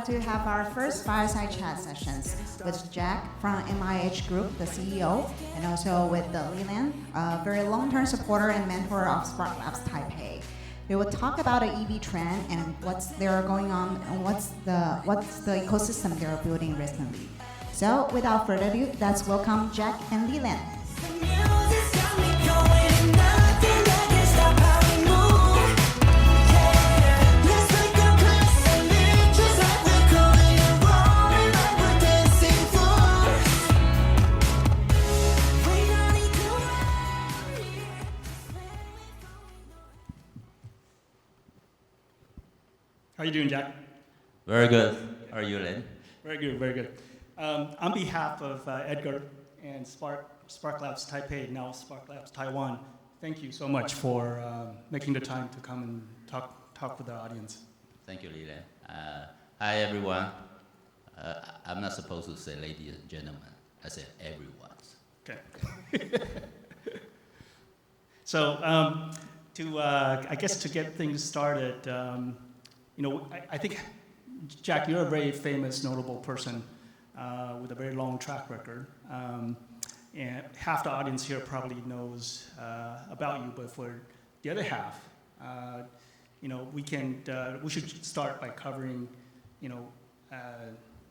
about to have our first Fireside Chat sessions with Jack from MIH Group, the CEO, and also with Leland, a very long-term supporter and mentor of SparkLabs Taipei. We will talk about the EV trend and what's there going on and what's the ecosystem they're building recently. So without further ado, let's welcome Jack and Leland. How are you doing, Jack? Very good. How are you, Lynn? Very good, very good. On behalf of Edgar and SparkLabs Taipei, now SparkLabs Taiwan, thank you so much for making the time to come and talk with the audience. Thank you, Leland. Hi, everyone. I'm not supposed to say ladies and gentlemen. I said everyone. Okay. So, I guess to get things started, I think, Jack, you're a very famous, notable person with a very long track record. And half the audience here probably knows about you, but for the other half, we should start by covering, a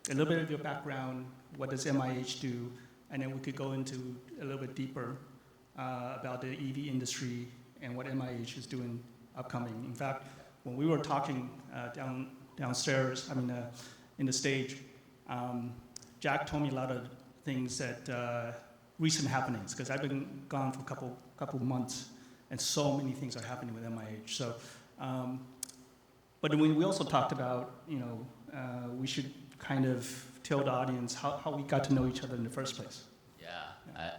little bit of your background. What does MIH do? And then we could go into a little bit deeper about the EV industry and what MIH is doing upcoming. In fact, when we were talking downstairs, in the stage, Jack told me a lot of things that recent happenings, because I've been gone for a couple of months, and so many things are happening with MIH. So, but we also talked about, we should kind of tell the audience how we got to know each other in the first place. Yeah,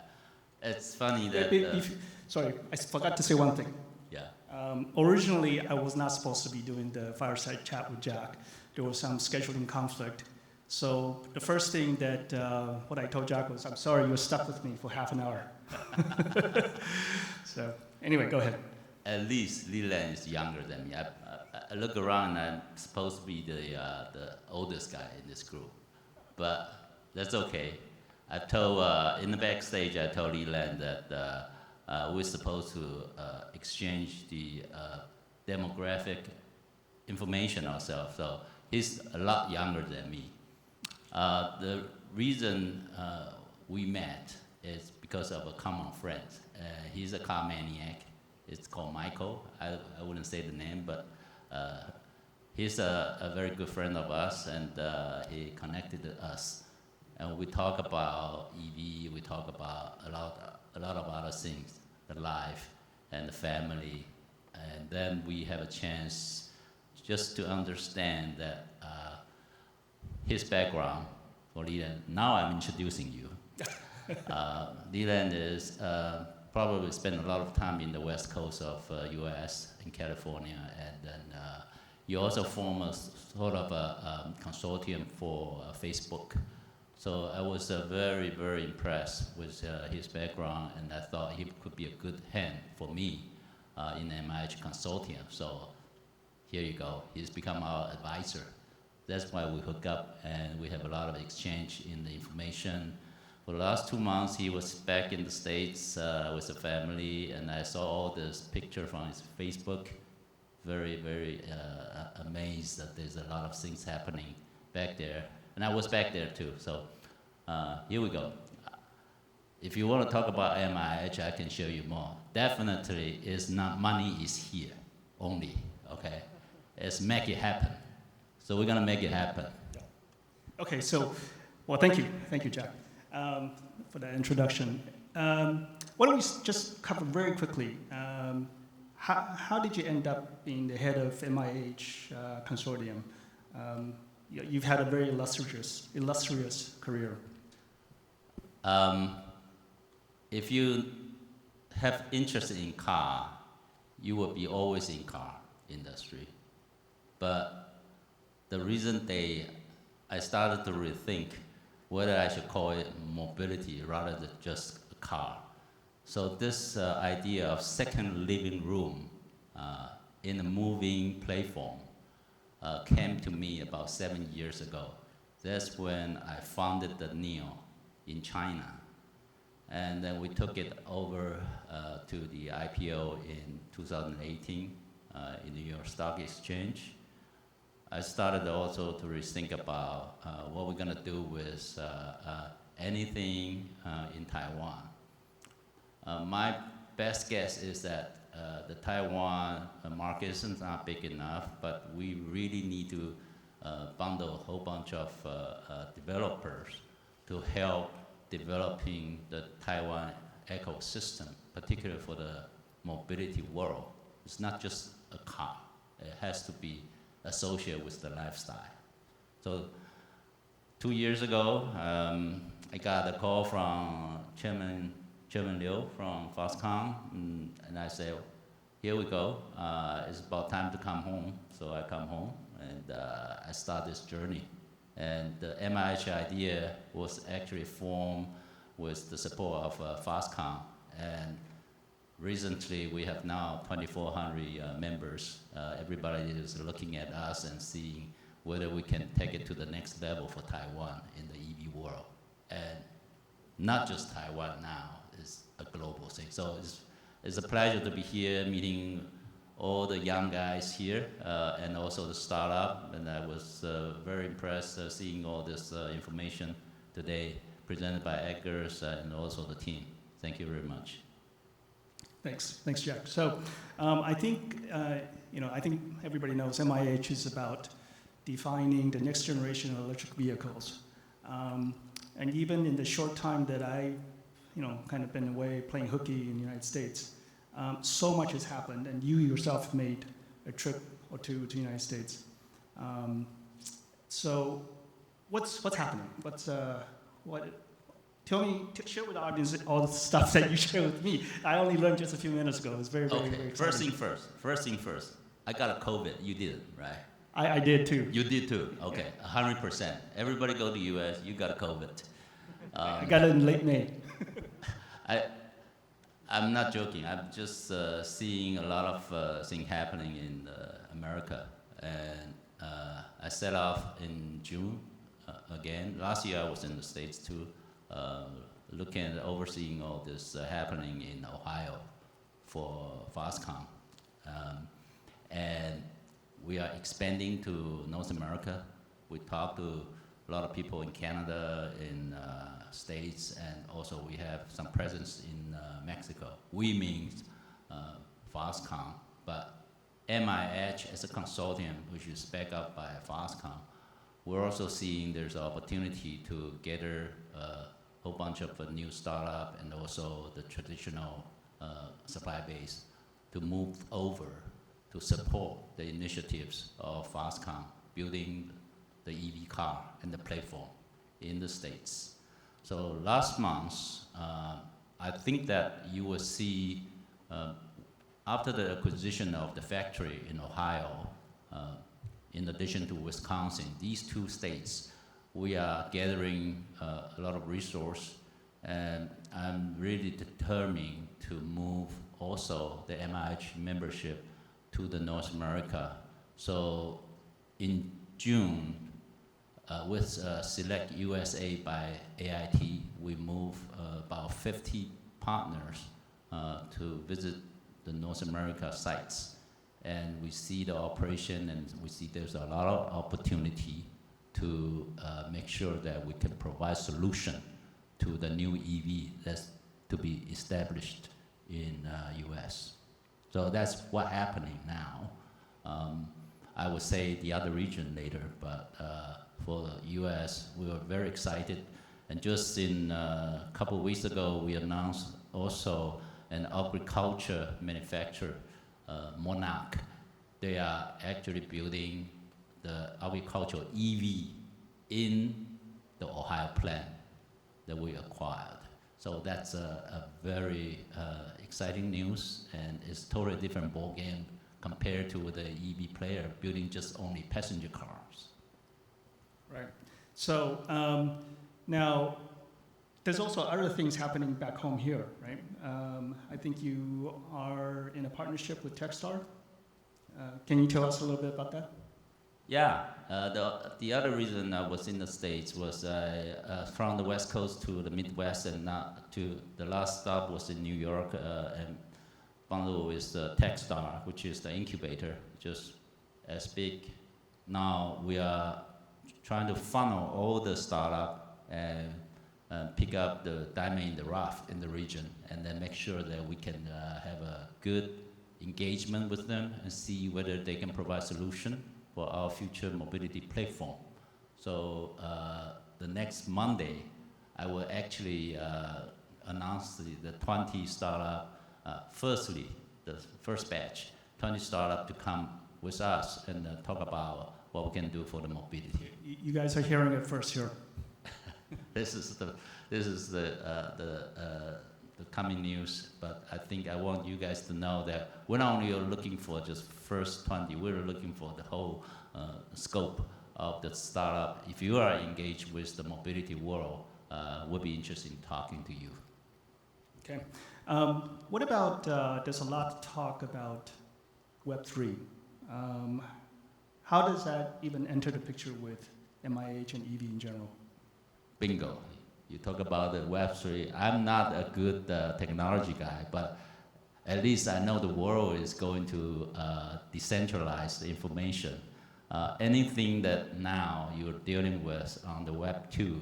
it's funny that. Sorry, I forgot to say one thing. Yeah. Originally, I was not supposed to be doing the Fireside Chat with Jack. There was some scheduling conflict. So the first thing that what I told Jack was, I'm sorry, you're stuck with me for half an hour. So anyway, go ahead. At least Leland is younger than me. I look around, I'm supposed to be the oldest guy in this group. But that's okay. I told, in the backstage, I told Leland that we're supposed to exchange the demographic information ourselves. So he's a lot younger than me. The reason we met is because of a common friend. He's a car maniac. It's called Michael. I wouldn't say the name, but he's a very good friend of us, and he connected us. And we talk about EV, we talk about a lot of other things, the life and the family. And then we have a chance just to understand that his background for Leland. Now I'm introducing you. Leland is probably spent a lot of time in the west coast of US, in California, and then you also form a sort of a consortium for Facebook. So I was very, very impressed with his background, and I thought he could be a good hand for me in the MIH Consortium. So here you go. He's become our advisor. That's why we hook up, and we have a lot of exchange in the information. For the last 2 months, he was back in the States with the family, and I saw all this picture from his Facebook. Very, very amazed that there's a lot of things happening back there. And I was back there too, so here we go. If you want to talk about MIH, I can show you more. Definitely, it's not money is here only, okay? It's make it happen. So we're gonna make it happen. Okay, so, well, thank you, Jack, for that introduction. Why don't we just cover very quickly, how did you end up being the head of MIH Consortium? You've had a very illustrious career. If you have interest in car, you will be always in car industry. But the reason I started to rethink whether I should call it mobility rather than just a car. So this idea of second living room in a moving platform came to me about 7 years ago. That's when I founded the NEO in China. And then we took it over to the IPO in 2018 in the New York Stock Exchange. I started also to rethink about what we're gonna do with anything in Taiwan. My best guess is that the Taiwan market is not big enough, but we really need to bundle a whole bunch of developers to help developing the Taiwan ecosystem, particularly for the mobility world. It's not just a car. It has to be associated with the lifestyle. So 2 years ago, I got a call from Chairman Liu from Foxconn, and I said, here we go. It's about time to come home. So I come home, and I start this journey. And the MIH idea was actually formed with the support of Foxconn. And recently, we have now 2,400 members. Everybody is looking at us and seeing whether we can take it to the next level for Taiwan in the EV world. And not just Taiwan now, it's a global thing. So it's a pleasure to be here meeting all the young guys here and also the startup. And I was very impressed seeing all this information today presented by Edgar and also the team. Thank you very much. Thanks, Jack. So I think I think everybody knows MIH is about defining the next generation of electric vehicles. And even in the short time that I, kind of been away playing hooky in the United States, so much has happened, and you yourself made a trip or two to the United States. So what's happening? Share with the audience all the stuff that you shared with me. I only learned just a few minutes ago. It's very exciting. First thing first. I got a COVID. You didn't, right? I did too. You did too. Okay, 100%. Everybody go to US. You got a COVID. I got it in late May. I'm not joking. I'm just seeing a lot of things happening in America, and I set off in June again. Last year I was in the States too. Looking at overseeing all this happening in Ohio for Foxconn. And we are expanding to North America. We talked to a lot of people in Canada, in States, and also we have some presence in Mexico. We means Foxconn, but MIH as a consortium, which is backed up by Foxconn, we're also seeing there's an opportunity to gather a whole bunch of new startup and also the traditional supply base to move over to support the initiatives of Foxconn building the EV car and the platform in the States. So last month, I think that you will see, after the acquisition of the factory in Ohio, in addition to Wisconsin, these two states, we are gathering a lot of resource, and I'm really determined to move also the MIH membership to the North America. So in June, with Select USA by AIT, we move about 50 partners to visit the North America sites. And we see the operation, and we see there's a lot of opportunity to make sure that we can provide solution to the new EV that's to be established in US. So that's what's happening now. I would say the other region later, but for the US, we were very excited. And just in a couple of weeks ago, we announced also an agriculture manufacturer, Monarch. They are actually building the agricultural EV in the Ohio plant that we acquired. So that's a very exciting news, and it's totally different ballgame compared to the EV player building just only passenger cars. Right. So now, there's also other things happening back home here, right? I think you are in a partnership with Techstar. Can you tell us a little bit about that? Yeah, the other reason I was in the States was from the West Coast to the Midwest, and to the last stop was in New York, and bundled with Techstar, which is the incubator, just as big. Now we are trying to funnel all the startup and pick up the diamond in the rough in the region, and then make sure that we can have a good engagement with them and see whether they can provide solution for our future mobility platform. So the next Monday, I will actually announce the 20 startup, firstly, the first batch, 20 startup to come with us and talk about what we can do for the mobility. You guys are hearing it first here. This is the coming news, but I think I want you guys to know that we're not only looking for just first 20, we're looking for the whole scope of the startup. If you are engaged with the mobility world, we'll be interested in talking to you. Okay. What about, there's a lot of talk about Web3. How does that even enter the picture with MIH and EV in general? Bingo. You talk about the Web3. I'm not a good technology guy, but at least I know the world is going to decentralize the information. Anything that now you're dealing with on the Web 2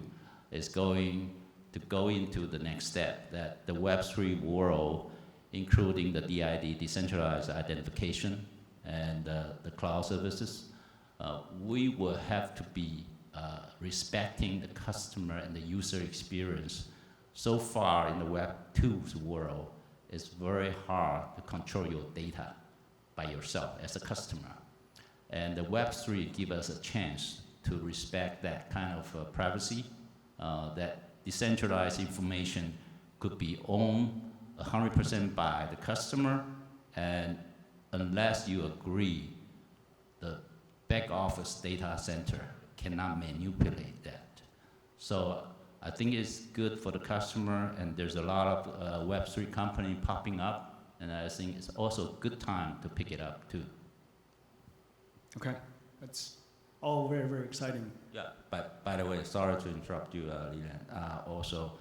is going to go into the next step, that the Web3 world, including the DID, decentralized identification, and the cloud services, we will have to be respecting the customer and the user experience. So far in the Web 2's world, it's very hard to control your data by yourself as a customer. And the Web 3 gives us a chance to respect that kind of privacy, that decentralized information could be owned 100% by the customer, and unless you agree, the back office data center cannot manipulate that. So I think it's good for the customer, and there's a lot of Web3 company popping up, and I think it's also a good time to pick it up too. Okay, that's all very, very exciting. Yeah, but by the way, sorry to interrupt you, Leland. Also,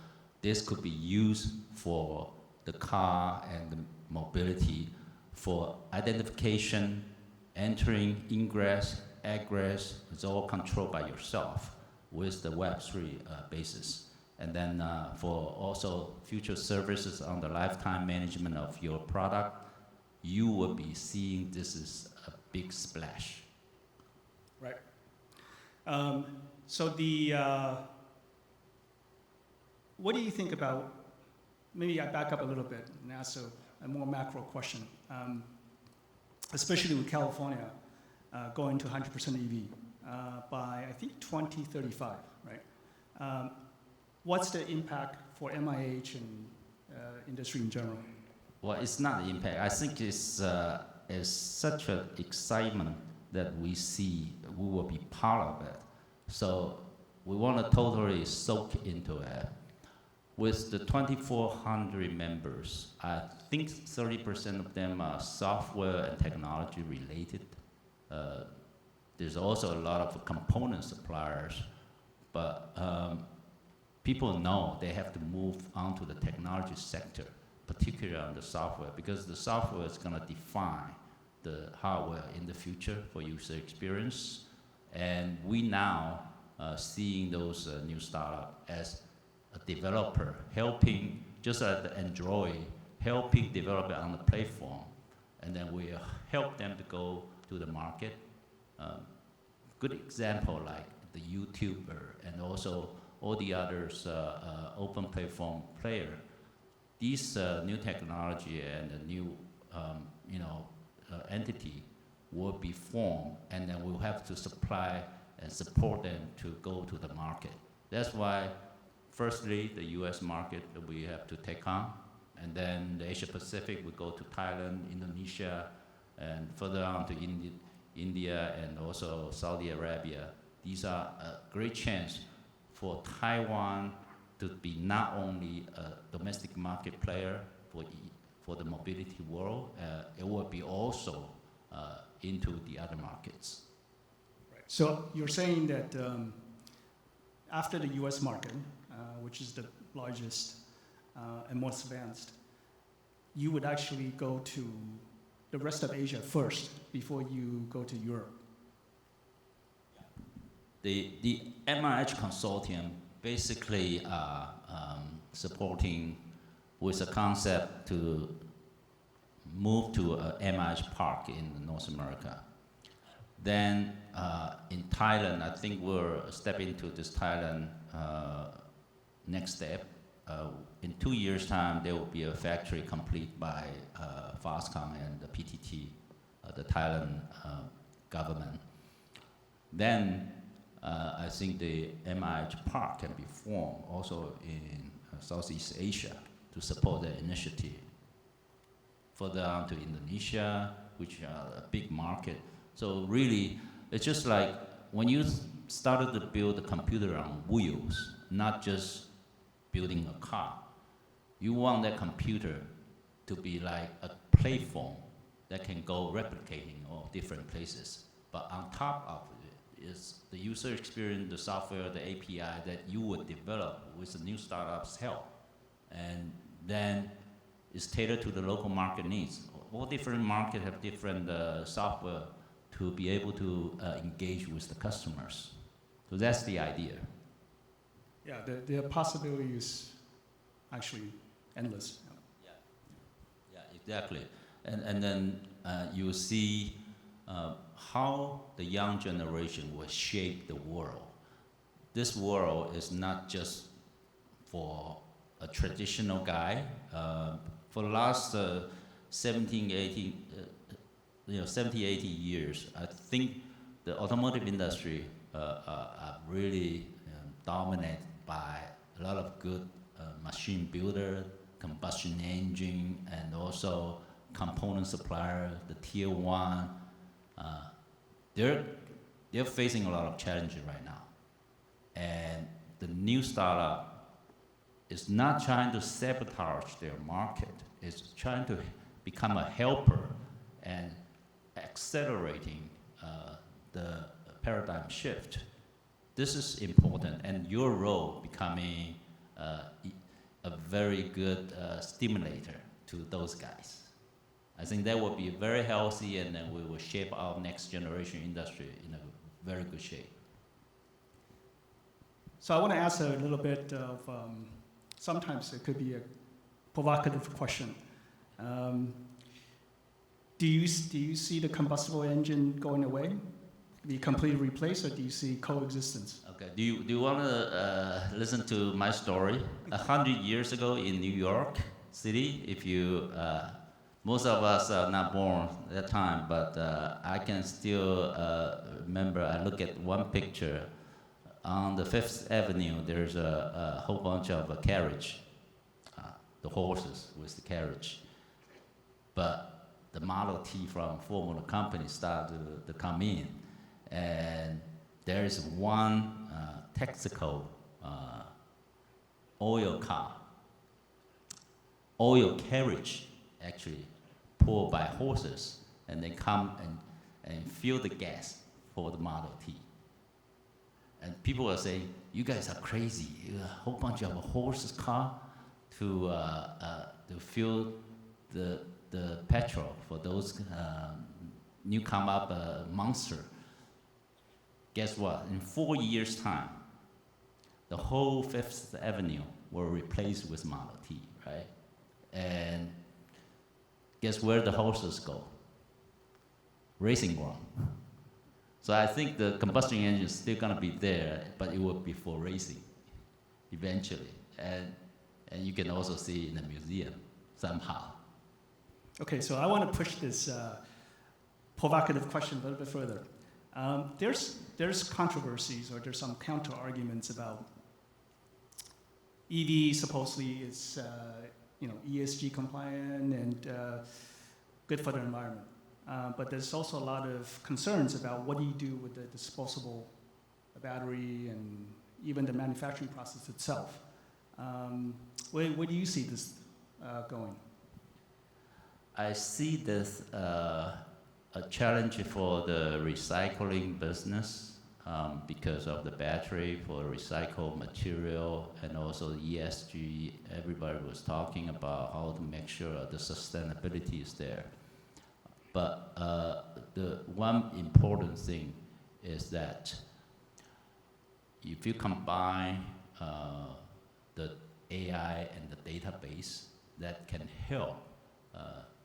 this could be used for the car and the mobility for identification, entering, ingress, egress. It's all controlled by yourself with the Web3 basis. And then for also future services on the lifetime management of your product, you will be seeing this is a big splash. Right. So the, what do you think about, maybe I back up a little bit and ask a more macro question, especially with California going to 100% EV by, I think, 2035, right? What's the impact for MIH and industry in general? Well, it's not the impact. I think it's such an excitement that we see we will be part of it. So we want to totally soak into it. With the 2,400 members, I think 30% of them are software and technology related. There's also a lot of component suppliers, but people know they have to move on to the technology sector, particularly on the software, because the software is going to define the hardware in the future for user experience. And we now seeing those new startups as a developer, helping, just like the Android, helping develop it on the platform, and then we help them to go to the market. Good example like the YouTuber and also all the others open platform player. These new technology and the new entity will be formed, and then we'll have to supply and support them to go to the market. That's why, firstly, the US market that we have to take on, and then the Asia Pacific, we go to Thailand, Indonesia, and further on to India and also Saudi Arabia. These are a great chance for Taiwan to be not only a domestic market player for the mobility world, it will be also into the other markets. Right. So you're saying that after the US market, which is the largest and most advanced, you would actually go to the rest of Asia first before you go to Europe? The MIH Consortium basically supporting with a concept to move to a MIH park in North America. Then in Thailand, I think we're stepping into this Thailand next step. In 2 years' time, there will be a factory complete by Foxconn and the PTT, the Thailand government. Then I think the MIH Park can be formed also in Southeast Asia to support the initiative. Further on to Indonesia, which are a big market. So really, it's just like when you started to build a computer on wheels, not just building a car. You want that computer to be like a platform that can go replicating all different places. But on top of it is the user experience, the software, the API that you would develop with the new startup's help. And then it's tailored to the local market needs. All different markets have different software to be able to engage with the customers. So that's the idea. Yeah, the possibility is actually endless. Yeah, exactly. And then you see how the young generation will shape the world. This world is not just for a traditional guy. For the last 70, 80 years, I think the automotive industry are really dominated by a lot of good machine builder, combustion engine, and also component supplier, the tier one. They're facing a lot of challenges right now. And the new startup is not trying to sabotage their market. It's trying to become a helper and accelerating the paradigm shift. This is important, and your role becoming a very good stimulator to those guys. I think that will be very healthy, and then we will shape our next generation industry in a very good shape. So I want to ask a little bit of, sometimes it could be a provocative question. Do you see the combustible engine going away, be completely replaced, or do you see coexistence? Okay. Do you want to listen to my story? 100 years ago in New York City, if you most of us are not born at that time, but I can still remember. I look at one picture on the Fifth Avenue. There's a whole bunch of carriage, the horses with the carriage, but the Model T from Formula Company started to come in, and there is one Texaco oil carriage, actually pulled by horses, and they come and fill the gas for the Model T. And people are saying, "You guys are crazy! A whole bunch of horses car to fill the petrol for those new come up monster." Guess what? In 4 years' time, the whole Fifth Avenue will replace with Model T, right? And guess where the horses go? Racing ground. So I think the combustion engine is still gonna be there, but it will be for racing eventually. And you can also see in the museum somehow. Okay, so I want to push this provocative question a little bit further. There's controversies, or there's some counter arguments about EV supposedly is ESG compliant and good for the environment. But there's also a lot of concerns about what do you do with the disposable battery and even the manufacturing process itself. Where do you see this going? I see this a challenge for the recycling business because of the battery for recycled material and also the ESG. Everybody was talking about how to make sure the sustainability is there. But the one important thing is that if you combine the AI and the database that can help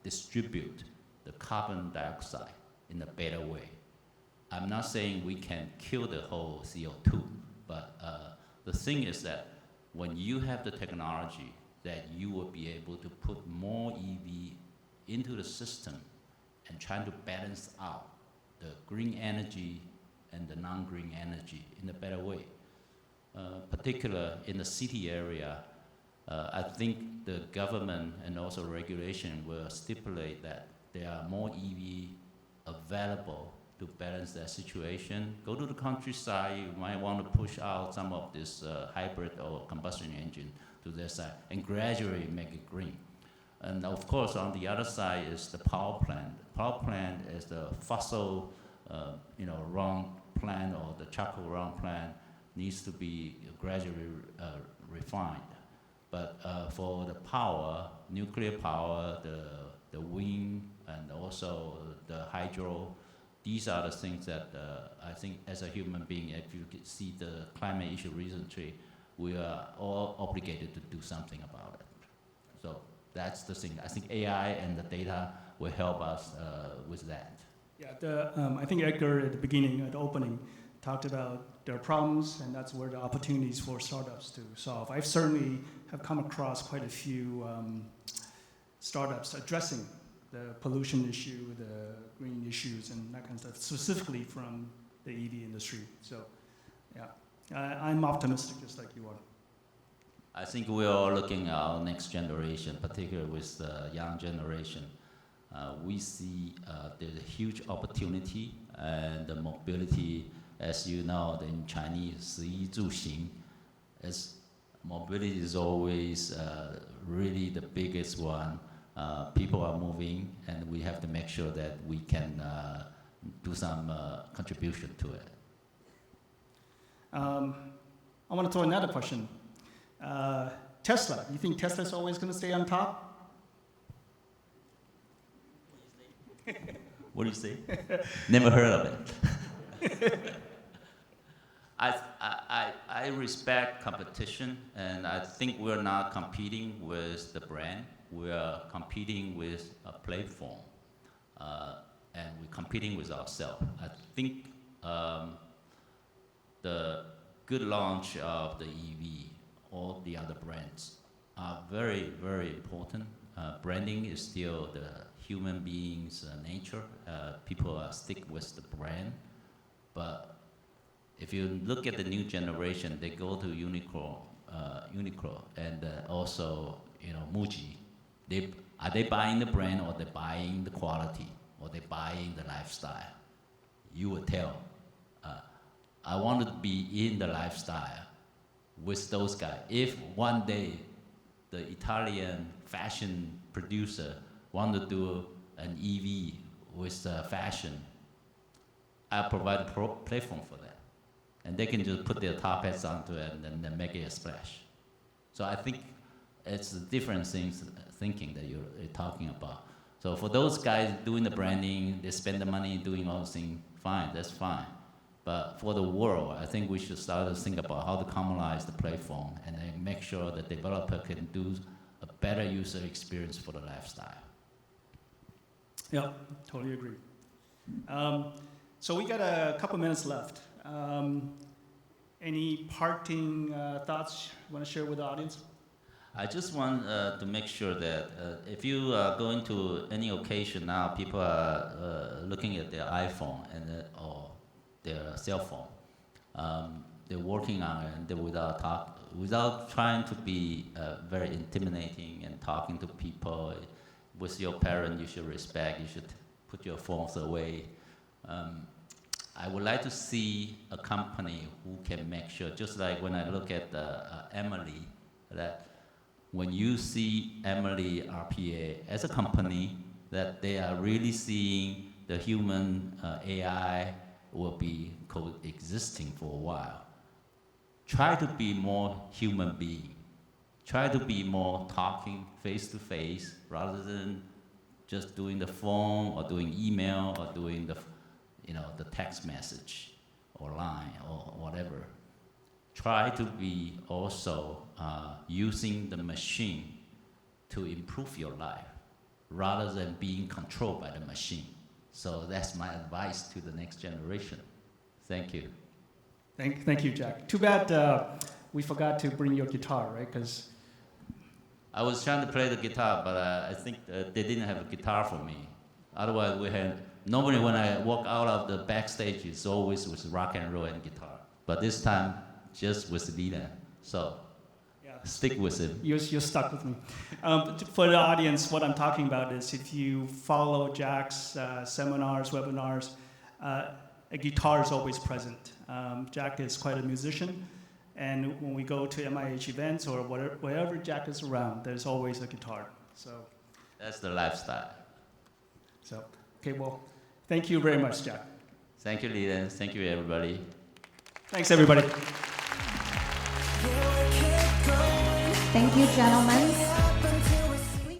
distribute the carbon dioxide in a better way. I'm not saying we can kill the whole CO2, but the thing is that when you have the technology that you will be able to put more EV into the system and trying to balance out the green energy and the non-green energy in a better way. Particular in the city area, I think the government and also regulation will stipulate that there are more EV available to balance that situation. Go to the countryside, you might want to push out some of this hybrid or combustion engine to their side and gradually make it green. And of course, on the other side is the power plant. Power plant is the fossil, run plant or the charcoal run plant needs to be gradually refined. But for the power, nuclear power, the wind, and also the hydro, these are the things that I think as a human being, if you could see the climate issue recently, we are all obligated to do something about it. So that's the thing. I think AI and the data will help us with that. Yeah, I think Edgar at the beginning, at the opening, talked about their problems, and that's where the opportunities for startups to solve. I certainly have come across quite a few startups addressing the pollution issue, the green issues, and that kind of stuff, specifically from the EV industry. So, yeah, I'm optimistic, just like you are. I think we are looking at our next generation, particularly with the young generation. We see there's a huge opportunity, and the mobility, as you know, in Chinese, 食衣住行, as mobility is always really the biggest one. People are moving, and we have to make sure that we can do some contribution to it. I want to throw another question. Tesla, you think Tesla's always going to stay on top? What do you say? Never heard of it. I respect competition, and I think we're not competing with the brand. We're competing with a platform, and we're competing with ourselves. I think the good launch of the EV, all the other brands, are very, very important. Branding is still the human being's nature. People stick with the brand, but if you look at the new generation, they go to Uniqlo, and also Muji. Are they buying the brand, or they buying the quality, or they buying the lifestyle? You will tell. I want to be in the lifestyle with those guys. If one day the Italian fashion producer want to do an EV with fashion, I'll provide a platform for that. And they can just put their top hats onto it and then make it a splash. So I think it's different things, thinking that you're talking about. So for those guys doing the branding, they spend the money doing all those things, fine, that's fine. But for the world, I think we should start to think about how to commonize the platform and then make sure that the developer can do a better user experience for the lifestyle. Yeah, totally agree. So we got a couple minutes left. Any parting thoughts you want to share with the audience? I just want to make sure that if you are going to any occasion now, people are looking at their iPhone or their cell phone. They're working on it, and without trying to be very intimidating and talking to people. With your parent, you should respect. You should put your phones away. I would like to see a company who can make sure, just like when I look at Emily, that when you see Emily RPA as a company, that they are really seeing the human AI will be coexisting for a while. Try to be more human being. Try to be more talking face to face rather than just doing the phone or doing email or doing the, the text message or line or whatever. Try to be also using the machine to improve your life rather than being controlled by the machine. So that's my advice to the next generation. Thank you. Thank you, Jack. Too bad we forgot to bring your guitar, right? Because I was trying to play the guitar, but I think they didn't have a guitar for me. Otherwise, normally when I walk out of the backstage, it's always with rock and roll and guitar. But this time, just with Leland. So stick with him. You're stuck with me. For the audience, what I'm talking about is if you follow Jack's seminars, webinars, a guitar is always present. Jack is quite a musician, and when we go to MIH events or wherever Jack is around, there's always a guitar. So that's the lifestyle. So, okay, well, thank you very much, Jack. Thank you, Leland. Thank you, everybody. Thanks, everybody. Thank you, gentlemen.